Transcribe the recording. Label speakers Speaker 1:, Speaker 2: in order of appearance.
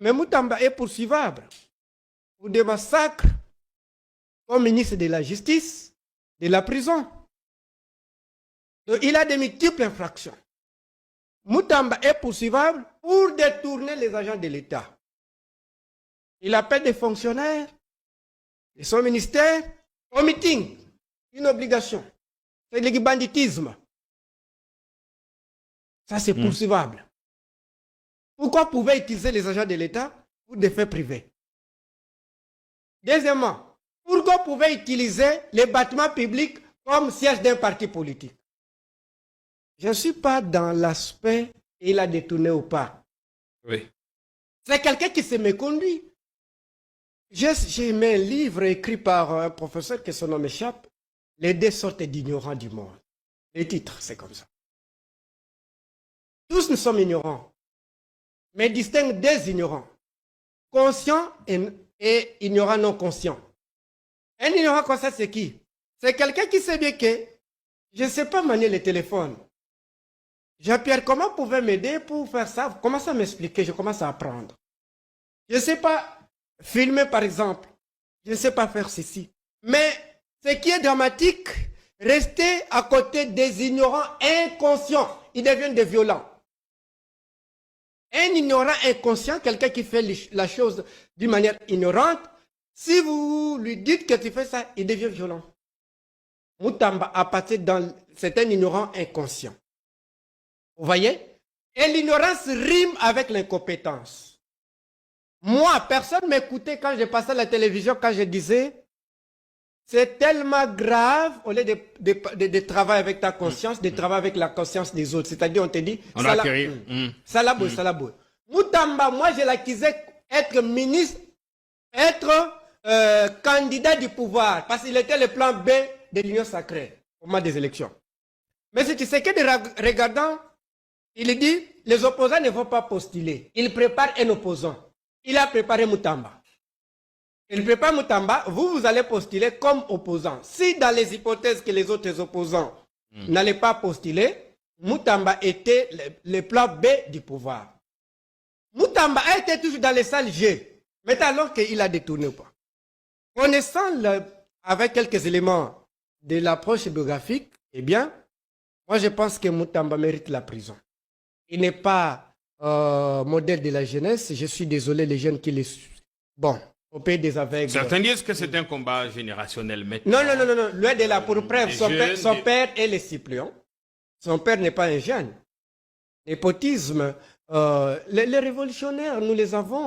Speaker 1: Mais Moutamba est poursuivable pour des massacres comme ministre de la Justice, de la prison. Donc, il a des multiples infractions. Moutamba est poursuivable pour détourner les agents de l'État. Il appelle des fonctionnaires de son ministère au meeting. Une obligation. C'est le banditisme. Ça, c'est poursuivable. Pourquoi pouvait utiliser les agents de l'État pour des faits privés? Deuxièmement, pourquoi pouvait utiliser les bâtiments publics comme siège d'un parti politique? Je ne suis pas dans l'aspect il a détourné ou pas.
Speaker 2: Oui.
Speaker 1: C'est quelqu'un qui se méconduit. J'ai aimé un livre écrit par un professeur que son nom m'échappe, Les 2 sortes d'ignorants du monde. Le titre, c'est comme ça. Tous nous sommes ignorants, mais distingue 2 ignorants, conscients et ignorants non conscients. Un ignorant conscient, c'est qui? C'est quelqu'un qui sait bien que je ne sais pas manier le téléphone. Jean-Pierre, comment pouvez m'aider pour faire ça? Vous commencez à m'expliquer, je commence à apprendre. Je ne sais pas filmer, par exemple. Je ne sais pas faire ceci. Mais ce qui est dramatique, rester à côté des ignorants inconscients. Ils deviennent des violents. Un ignorant inconscient, quelqu'un qui fait la chose d'une manière ignorante, si vous lui dites que tu fais ça, il devient violent. Moutamba a passé dans... C'est un ignorant inconscient. Vous voyez? Et l'ignorance rime avec l'incompétence. Moi, personne ne m'écoutait quand je passais à la télévision, quand je disais c'est tellement grave, au lieu de travailler avec ta conscience, de travailler avec la conscience des autres. C'est-à-dire, on te dit, Salabou, Salabou. Moutamba, moi, je l'accusais être ministre, être candidat du pouvoir, parce qu'il était le plan B de l'Union sacrée, au moment des élections. Mais si tu sais que de regardant, il dit, les opposants ne vont pas postuler. Il prépare un opposant. Il a préparé Moutamba. Il prépare Moutamba, vous allez postuler comme opposant. Si dans les hypothèses que les autres opposants n'allaient pas postuler, Moutamba était le plan B du pouvoir. Moutamba a été toujours dans les salles G, mais alors qu'il a détourné ou pas. Connaissant avec quelques éléments de l'approche biographique, eh bien, moi je pense que Moutamba mérite la prison. Il n'est pas modèle de la jeunesse. Je suis désolé, les jeunes qui les... Bon, au pays des aveugles.
Speaker 2: Certains disent que c'est un combat générationnel maintenant.
Speaker 1: Non. Loin de là, pour preuve, son père est le Cyprion. Son père n'est pas un jeune. Népotisme, les révolutionnaires, nous les avons.